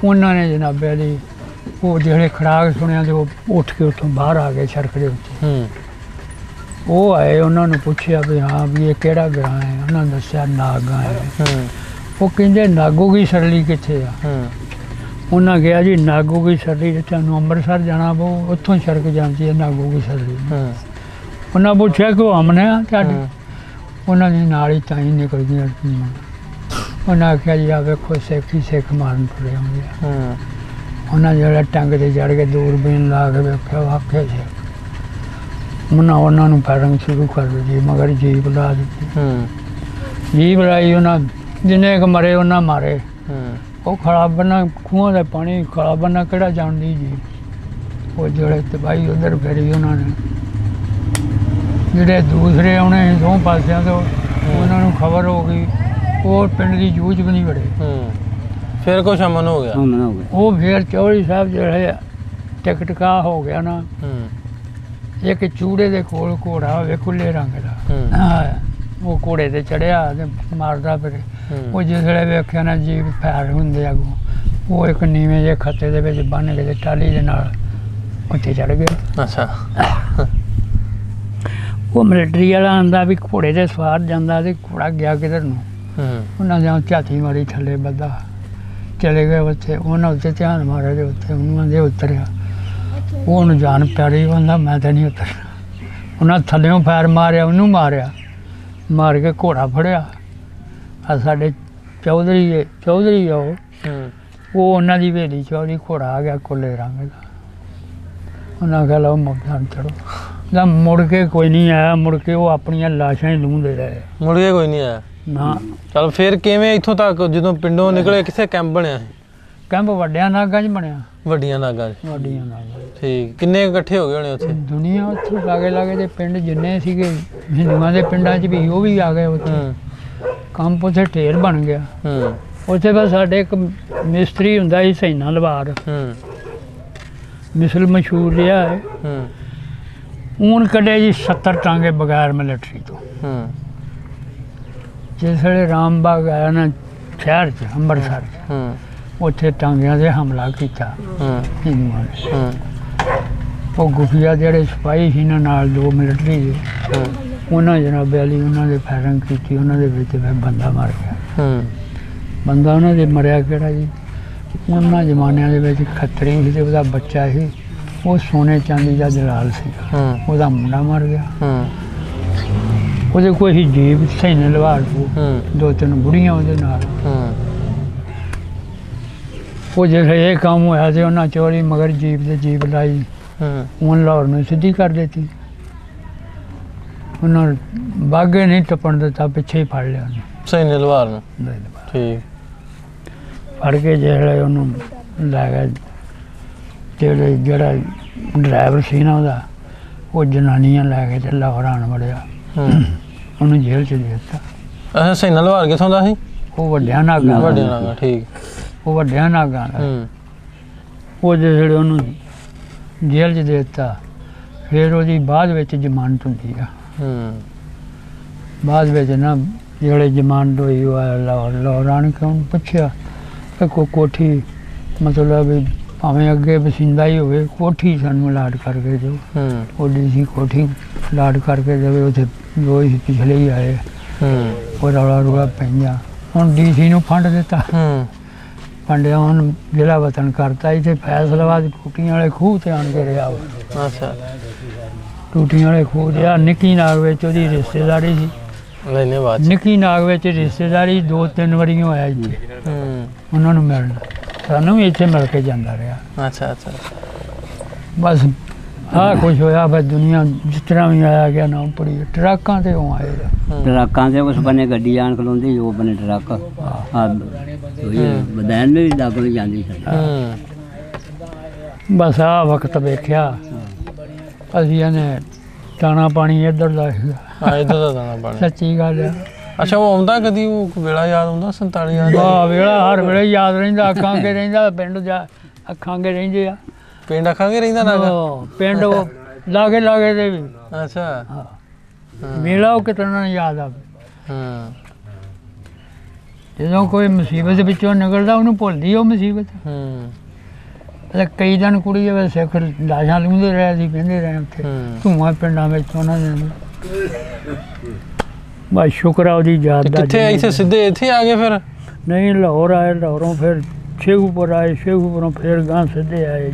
ਉਹਨਾਂ ਨੇ ਜਨਾਬੇ ਦੀ ਉਹ ਜਿਹੜੇ ਖੜਾਕ ਸੁਣਿਆ ਤੇ ਉਹ ਉੱਠ ਕੇ ਉੱਥੋਂ ਬਾਹਰ ਆ ਗਏ ਸੜਕ ਦੇ ਉੱਤੇ। ਉਹ ਆਏ, ਉਹਨਾਂ ਨੂੰ ਪੁੱਛਿਆ ਵੀ ਹਾਂ ਵੀ ਇਹ ਕਿਹੜਾ ਗ੍ਰਾਂ ਹੈ? ਉਹਨਾਂ ਨੇ ਦੱਸਿਆ ਨਾਗਾ ਹੈ। ਉਹ ਕਹਿੰਦੇ ਨਾਗੋ ਕੀ ਸਰਲੀ ਕਿੱਥੇ ਆ? ਉਹਨਾਂ ਕਿਹਾ ਜੀ ਨਾਗੋ ਕੀ ਸਰਲੀ ਤੇ ਤੁਹਾਨੂੰ ਅੰਮ੍ਰਿਤਸਰ ਜਾਣਾ ਪਊ, ਉੱਥੋਂ ਸੜਕ ਜਾਂਦੀ ਹੈ ਨਾਗੋ ਕੀ ਸਰਲੀ। ਉਹਨਾਂ ਪੁੱਛਿਆ ਕਿ ਉਹ ਅਮਨ ਆ ਤੁਹਾਡੀ? ਉਹਨਾਂ ਦੀ ਨਾਲ ਹੀ ਤਾਂ ਹੀ ਨਿਕਲ ਗਈਆਂ। ਉਹਨਾਂ ਆਖਿਆ ਜੀ ਆ ਵੇਖੋ ਸਿੱਖ ਹੀ ਸਿੱਖ ਮਾਰਨ ਤੁਰੇ ਆਉਂਦੇ ਆ। ਉਹਨਾਂ ਜਿਹੜਾ ਟੰਗ ਤੇ ਚੜ੍ਹ ਕੇ ਦੂਰਬੀਨ ਲਾ ਕੇ ਵੇਖਿਆ, ਵਾਕਿਆ ਸੀ। ਉਹਨਾਂ ਨੂੰ ਫਾਇਰਿੰਗ ਸ਼ੁਰੂ ਕਰ ਦਿੱਤੀ, ਮਗਰ ਜੀਪ ਲਾ ਦਿੱਤੀ। ਜੀਪ ਲਾਈ, ਉਹਨਾਂ ਜਿੰਨੇ ਕੁ ਮਰੇ ਉਹਨਾਂ ਮਾਰੇ। ਉਹ ਖੜਾ ਬੰਨਾ ਖੂਹਾਂ ਦਾ ਪਾਣੀ, ਖੜਾ ਬੰਨਾ ਕਿਹੜਾ ਜਾਣਦੀ ਜੀ। ਉਹ ਜਿਹੜੇ ਤਬਾਹੀ ਉੱਧਰ ਫੇਰੀ ਉਹਨਾਂ ਨੇ, ਜਿਹੜੇ ਦੂਸਰੇ ਆਉਣੇ ਸੀ 2 ਪਾਸਿਆਂ ਤੋਂ, ਉਹਨਾਂ ਨੂੰ ਖਬਰ ਹੋ ਗਈ। ਉਹ ਪਿੰਡ ਦੀ ਜੂਝ ਵੀ ਨਹੀਂ ਵੜੇ। ਫਿਰ ਕੁਛ ਅਮਨ ਹੋ ਗਿਆ। ਉਹ ਫਿਰ ਚੌਧਰੀ ਸਾਹਿਬ ਜਿਹੜੇ ਟਿਕਟਕਾ ਹੋ ਗਿਆ ਨਾ, ਇੱਕ ਚੂੜੇ ਦੇ ਕੋਲ ਘੋੜਾ ਹੋਵੇ ਖੁੱਲੇ ਰੰਗ ਦਾ, ਉਹ ਘੋੜੇ ਤੇ ਚੜਿਆ ਤੇ ਮਾਰਦਾ ਫਿਰੇ। ਉਹ ਜਿਸ ਵੇਲੇ ਵੇਖਿਆ ਨਾ ਜੀਪ ਫੈਰ ਹੁੰਦੇ ਅੱਗੋਂ, ਉਹ ਇੱਕ ਨੀਵੇਂ ਜਿਹੇ ਖੱਤੇ ਦੇ ਵਿੱਚ ਬੰਨ੍ਹ ਕੇ ਤੇ ਟਾਹਲੀ ਦੇ ਨਾਲ ਉੱਤੇ ਚੜ੍ਹ ਗਿਆ। ਅੱਛਾ। ਉਹ ਮਿਲਟਰੀ ਵਾਲਾ ਆਂਦਾ ਵੀ ਘੋੜੇ ਤੇ ਸਵਾਰ ਜਾਂਦਾ ਤੇ ਘੋੜਾ ਗਿਆ ਕਿਧਰ ਨੂੰ। ਉਹਨਾਂ ਦੇ ਝਾਤੀ ਮਾਰੀ ਥੱਲੇ ਬੱਧਾ, ਚਲੇ ਗਏ ਉੱਥੇ। ਉਹਨਾਂ ਉੱਤੇ ਧਿਆਨ ਮਾਰਿਆ ਤੇ ਉੱਥੇ ਉਹਨੂੰ ਆਂਦੇ ਉਤਰਿਆ। ਉਹ ਉਹਨੂੰ ਜਾਨ ਪਿਆਰੀ ਬੰਦਾ, ਮੈਂ ਤਾਂ ਨਹੀਂ ਉਤਰਨਾ। ਉਹਨਾਂ ਥੱਲਿਓਂ ਫੈਰ ਮਾਰਿਆ, ਉਹਨੂੰ ਮਾਰਿਆ, ਮਾਰ ਕੇ ਘੋੜਾ ਫੜਿਆ। ਆ ਸਾਡੇ ਚੌਧਰੀ ਆ ਉਹ ਉਹਨਾਂ ਦੀ ਹਵੇਲੀ ਚੌਧਰੀ ਘੋੜਾ ਆ ਗਿਆ ਕੋਲੇ ਰੰਗ ਦਾ। ਉਹਨਾਂ ਕਿਹਾ ਲਓ ਮੁੱਢਾਂ ਚੜੋ। ਦਾ ਮੁੜ ਕੇ ਕੋਈ ਨਹੀਂ ਆਇਆ। ਮੁੜ ਕੇ ਉਹ ਆਪਣੀਆਂ ਲਾਸ਼ਾਂ ਹੀ ਲੂੰਹਦੇ ਰਹੇ। ਮੁੜ ਕੇ ਕੋਈ ਨਹੀਂ ਆਇਆ ਨਾ। ਚਲ ਫਿਰ ਕਿਵੇਂ ਇੱਥੋਂ ਤੱਕ ਜਦੋਂ ਪਿੰਡੋਂ ਨਿਕਲੇ ਕਿਸੇ ਕੈਂਪ ਬਣਿਆ ਸੀ? ਕੈਂਪ ਵੱਡਿਆਂ ਨਾਗਾਂ 'ਚ ਬਣਿਆ। ਵੱਡੀਆਂ ਨਾਗਾਂ 'ਚ? ਵੱਡੀਆਂ ਨਾਗਾਂ। ਠੀਕ। ਕਿੰਨੇ ਇਕੱਠੇ ਹੋ ਗਏ ਹੋਣੇ ਉੱਥੇ? ਦੁਨੀਆ ਉੱਥੇ ਲਾਗੇ ਦੇ ਪਿੰਡ ਜਿੰਨੇ ਸੀਗੇ ਹਿੰਦੂਆਂ ਦੇ ਪਿੰਡਾਂ 'ਚ ਵੀ ਉਹ ਵੀ ਆ ਗਏ ਉੱਥੇ। ਕੰਪ ਉੱਥੇ ਢੇਰ ਬਣ ਗਿਆ। ਉੱਥੇ ਬਸ ਸਾਡੇ ਇੱਕ ਮਿਸਤਰੀ ਹੁੰਦਾ ਸੀ ਸੈਨਾ ਲਵਾਰ, ਮਿਸਲ ਮਸ਼ਹੂਰ ਰਿਹਾ ਹੈ। ਊਨ ਕੱਢੇ ਜੀ 70 ਟਾਂਗੇ ਬਗੈਰ ਮਿਲਟਰੀ ਤੋਂ। ਜਿਸ ਵੇਲੇ ਰਾਮਬਾਗ ਆਇਆ ਨਾ ਸ਼ਹਿਰ 'ਚ, ਅੰਮ੍ਰਿਤਸਰ 'ਚ, ਉੱਥੇ ਟਾਂਗਿਆਂ 'ਤੇ ਹਮਲਾ ਕੀਤਾ ਹਿੰਦੂਆਂ ਨੇ। ਉਹ ਗੁਫੀਆ ਜਿਹੜੇ ਸਿਪਾਹੀ ਸੀ ਨਾ ਨਾਲ 2 ਮਿਲਟਰੀ ਦੇ, ਉਹਨਾਂ ਜਨਾਬੇ ਅਲੀ ਉਹਨਾਂ ਦੇ ਫਾਇਰਿੰਗ ਕੀਤੀ। ਉਹਨਾਂ ਦੇ ਵਿੱਚ ਫਿਰ ਬੰਦਾ ਮਰ ਗਿਆ। ਬੰਦਾ ਉਹਨਾਂ ਦੇ ਮਰਿਆ ਕਿਹੜਾ ਜੀ, ਉਹਨਾਂ ਜ਼ਮਾਨਿਆਂ ਦੇ ਵਿੱਚ ਖੱਤਰੀ ਸੀ ਤੇ ਉਹਦਾ ਬੱਚਾ ਸੀ, ਉਹ ਸੋਨੇ ਚਾਂਦੀ ਦਾ ਦਲਾਲ ਸੀ। ਉਹਦਾ ਮੁੰਡਾ ਮਰ ਗਿਆ। ਉਹਦੇ ਕੋਈ ਜੀਬ ਸੈਨੇ ਲਵਾਰ 2-3 ਬੁੜੀਆਂ ਉਹਦੇ ਨਾਲ। ਉਹ ਜਿਹੜੇ ਇਹ ਕੰਮ ਹੋਇਆ ਤੇ ਉਹਨਾਂ ਚੋਰੀ ਮਗਰ ਜੀਪ ਲਾਈ, ਉਹਨਾਂ ਲਾਹੌਰ ਨੂੰ ਸਿੱਧੀ ਕਰ ਦਿੱਤੀ। ਉਹਨਾਂ ਬਾਗੇ ਨਹੀਂ ਟੱਪਣ ਦਿੱਤਾ, ਪਿੱਛੇ ਹੀ ਫੜ ਲਿਆ ਉਹਨੂੰ ਸੈਨੇ ਲਵਾਰ ਨੂੰ। ਠੀਕ। ਫੜ ਕੇ ਜਿਹੜੇ ਉਹਨੂੰ ਲੈ ਗਏ, ਜਿਹੜਾ ਡਰਾਈਵਰ ਸੀ ਨਾ ਉਹਦਾ, ਉਹ ਜਨਾਨੀਆਂ ਲੈ ਕੇ ਤੇ ਲਾਹੌਰ ਆਣ ਵੜਿਆ। ਉਹਨੂੰ ਜੇਲ੍ਹ 'ਚ ਦੇ ਦਿੱਤਾ। ਅੱਛਾ। ਸੈਨਾ ਲਵਾਰ ਕਿੱਥੋਂ ਦਾ ਸੀ? ਉਹ ਵੱਡਿਆਂ ਨਾਗਾਂ ਵੱਡੇ ਦਾ ਨਾਗਾ ਠੀਕ ਉਹ ਵੱਡਿਆਂ ਨਾਗਾਂ ਦਾ ਉਹ ਜਿਹੜੇ ਉਹਨੂੰ ਜੇਲ੍ਹ 'ਚ ਦੇ ਦਿੱਤਾ ਫਿਰ ਉਹਦੀ ਬਾਅਦ ਵਿੱਚ ਜ਼ਮਾਨਤ ਹੁੰਦੀ ਆ ਬਾਅਦ ਵਿੱਚ ਨਾ ਜਿਹੜੇ ਜ਼ਮਾਨਤ ਹੋਈ ਉਹ ਲਾਹੌਰਾਂ ਨੇ ਕਿਉਂ ਪੁੱਛਿਆ ਕਿ ਕੋਈ ਕੋਠੀ ਮਤਲਬ ਵੀ ਭਾਵੇਂ ਅੱਗੇ ਵਸਿੰਦਾ ਹੀ ਹੋਵੇ ਕੋਠੀ ਸਾਨੂੰ ਲਾਟ ਕਰਕੇ ਦਿਓ ਉਹਦੀ ਸੀ ਕੋਠੀ ਲਾਟ ਕਰਕੇ ਦੇਵੇ ਉੱਥੇ ਜੋ ਹੀ ਪਿਛਲੇ ਹੀ ਆਏ ਉਹ ਰੌਲਾ ਪੈਂਦਾ ਹੁਣ DC ਨੂੰ ਫੰਡ ਦਿੱਤਾ ਫੰਡਿਆ ਹੁਣ ਜ਼ਿਲ੍ਹਾ ਵਤਨ ਕਰਤਾ ਇੱਥੇ ਫੈਸਲਾਬਾਦ ਟੂਟੀਆਂ ਵਾਲੇ ਖੂਹ ਤੇ ਆਣ ਕੇ ਰਿਹਾ ਅੱਛਾ ਟੂਟੀਆਂ ਵਾਲੇ ਖੂਹ ਤੇ ਆ ਨਿੱਕੀ ਨਾਗ ਵਿੱਚ ਉਹਦੀ ਰਿਸ਼ਤੇਦਾਰੀ ਸੀ ਲੈਨੇ ਬਾਅਦ ਨਿੱਕੀ ਨਾਗ ਵਿੱਚ ਰਿਸ਼ਤੇਦਾਰੀ 2-3 ਵਾਰੀ ਹੋਇਆ ਇੱਥੇ ਉਹਨਾਂ ਨੂੰ ਮਿਲਣਾ ਸਾਨੂੰ ਵੀ ਇੱਥੇ ਮਿਲ ਕੇ ਜਾਂਦਾ ਰਿਹਾ ਅੱਛਾ ਅੱਛਾ ਬਸ ਆਹ ਕੁਛ ਹੋਇਆ ਬਸ ਦੁਨੀਆ ਜਿਸ ਤਰ੍ਹਾਂ ਵੀ ਆਇਆ ਗਿਆ ਨਾ ਪੜੀ ਟਰੱਕਾਂ ਤੇ ਉਹ ਆਏ ਟਰੱਕਾਂ ਤੇ ਉਸ ਬੰਨੇ ਗੱਡੀ ਆਣ ਖਲੋਂਦੀ ਉਹ ਬੰਨੇ ਟਰੱਕ ਬਦੈਨ ਵੀ ਲੱਗ ਨਹੀਂ ਜਾਂਦੀ ਬਸ ਆਹ ਵਕਤ ਵੇਖਿਆ ਅਸੀਂ ਇਹਨੇ ਦਾਣਾ ਪਾਣੀ ਇੱਧਰ ਦਾ ਸੀਗਾ ਹਾਂ ਇੱਧਰ ਦਾ ਦਾਣਾ ਪਾਣੀ ਸੱਚੀ ਗੱਲ ਆ ਅੱਛਾ ਉਹ ਆਉਂਦਾ ਕਦੀ ਉਹ ਵੇਲਾ ਯਾਦ ਆਉਂਦਾ 47 ਯਾਦ ਵਾਹ ਵੇਲਾ ਹਰ ਵੇਲੇ ਯਾਦ ਰਹਿੰਦਾ ਅੱਖਾਂ ਅੱਗੇ ਰਹਿੰਦਾ ਪਿੰਡ ਜਾ ਅੱਖਾਂ ਅੱਗੇ ਰਹਿੰਦੇ ਆ ਪਿੰਡ ਆਖਾਂਗੇ ਰਹਿੰਦਾ ਨਾਗਾ ਪਿੰਡ ਉਹ ਲਾਗੇ ਲਾਗੇ ਦੇ ਵੀ ਅੱਛਾ ਵੇਲਾ ਉਹ ਕਿਤਨਾ ਯਾਦ ਆ ਜਦੋਂ ਕੋਈ ਮੁਸੀਬਤ ਵਿੱਚੋਂ ਨਿਕਲਦਾ ਉਹਨੂੰ ਭੁੱਲਦੀ ਉਹ ਮੁਸੀਬਤ ਕਈ ਦਿਨ ਕੁੜੀ ਦੇ ਸਿੱਖ ਲਾਸ਼ਾਂ ਲੂੰਦੇ ਰਹੇ ਸੀ ਕਹਿੰਦੇ ਰਹੇ ਉੱਥੇ ਧੂਆਂ ਪਿੰਡਾਂ ਵਿੱਚ ਉਹਨਾਂ ਦੇ ਬਸ ਸ਼ੁਕਰ ਆ ਉਹਦੀ ਯਾਦ ਦਾ ਕਿੱਥੇ ਇੱਥੇ ਸਿੱਧੇ ਇੱਥੇ ਆ ਗਏ ਫਿਰ ਨਹੀਂ ਲਾਹੌਰ ਆਏ ਲਾਹੌਰੋਂ ਫਿਰ ਸ਼ੇਖੂਪੁਰ ਆਏ ਸ਼ੇਖੂਪੁਰੋਂ ਫਿਰ ਗਾਂ ਸਿੱਧੇ ਆਏ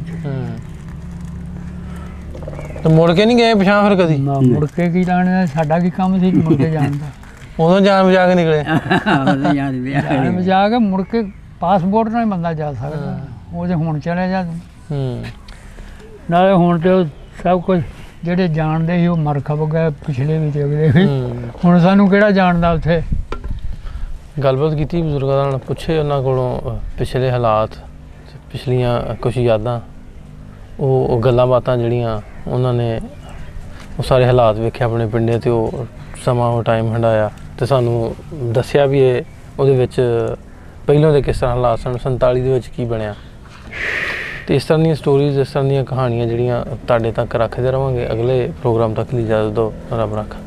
ਤੇ ਮੁੜ ਕੇ ਨਹੀਂ ਗਏ ਪਛਾਂ ਫਿਰ ਕਦੀ ਨਾ ਮੁੜ ਕੇ ਕੀ ਲੈਣਾ ਸਾਡਾ ਕੀ ਕੰਮ ਸੀ ਮੁੜ ਕੇ ਜਾਣ ਦਾ ਉਦੋਂ ਜਾਨ ਬਚਾ ਕੇ ਨਿਕਲੇ ਜਾਨ ਬਚਾ ਕੇ ਮੁੜ ਕੇ ਪਾਸਪੋਰਟ ਨਾਲ ਹੀ ਬੰਦਾ ਜਾ ਸਕਦਾ ਉਹ ਜੇ ਹੁਣ ਚਲੇ ਜਾ ਨਾਲੇ ਹੁਣ ਤੇ ਉਹ ਸਭ ਕੁਝ ਜਿਹੜੇ ਜਾਣਦੇ ਸੀ ਉਹ ਮਰ ਖਪ ਗਏ ਪਿਛਲੇ ਵੀ ਤੇ ਅਗਲੇ ਵੀ ਹੁਣ ਸਾਨੂੰ ਕਿਹੜਾ ਜਾਣਦਾ ਉੱਥੇ ਗੱਲਬਾਤ ਕੀਤੀ ਬਜ਼ੁਰਗਾਂ ਨਾਲ ਪੁੱਛੇ ਉਹਨਾਂ ਕੋਲੋਂ ਪਿਛਲੇ ਹਾਲਾਤ ਪਿਛਲੀਆਂ ਕੁਝ ਯਾਦਾਂ ਉਹ ਗੱਲਾਂ ਬਾਤਾਂ ਜਿਹੜੀਆਂ ਉਹਨਾਂ ਨੇ ਉਹ ਸਾਰੇ ਹਾਲਾਤ ਵੇਖੇ ਆਪਣੇ ਪਿੰਡੇ ਤੇ ਉਹ ਸਮਾਂ ਉਹ ਟਾਈਮ ਹੰਡਾਇਆ ਤੇ ਸਾਨੂੰ ਦੱਸਿਆ ਵੀ ਇਹ ਉਹਦੇ ਵਿੱਚ ਪਹਿਲਾਂ ਦੇ ਕਿਸ ਤਰ੍ਹਾਂ ਹਾਲਾਤ ਸਨ 47 ਦੇ ਵਿੱਚ ਕੀ ਬਣਿਆ ਤੇ ਇਸ ਤਰ੍ਹਾਂ ਦੀਆਂ ਸਟੋਰੀਜ਼ ਇਸ ਤਰ੍ਹਾਂ ਦੀਆਂ ਕਹਾਣੀਆਂ ਜਿਹੜੀਆਂ ਤੁਹਾਡੇ ਤੱਕ ਰੱਖਦੇ ਰਹਾਂਗੇ ਅਗਲੇ ਪ੍ਰੋਗਰਾਮ ਤੱਕ ਲਈ ਇਜਾਜ਼ਤ ਦਿਓ ਰੱਬ ਰੱਖਾ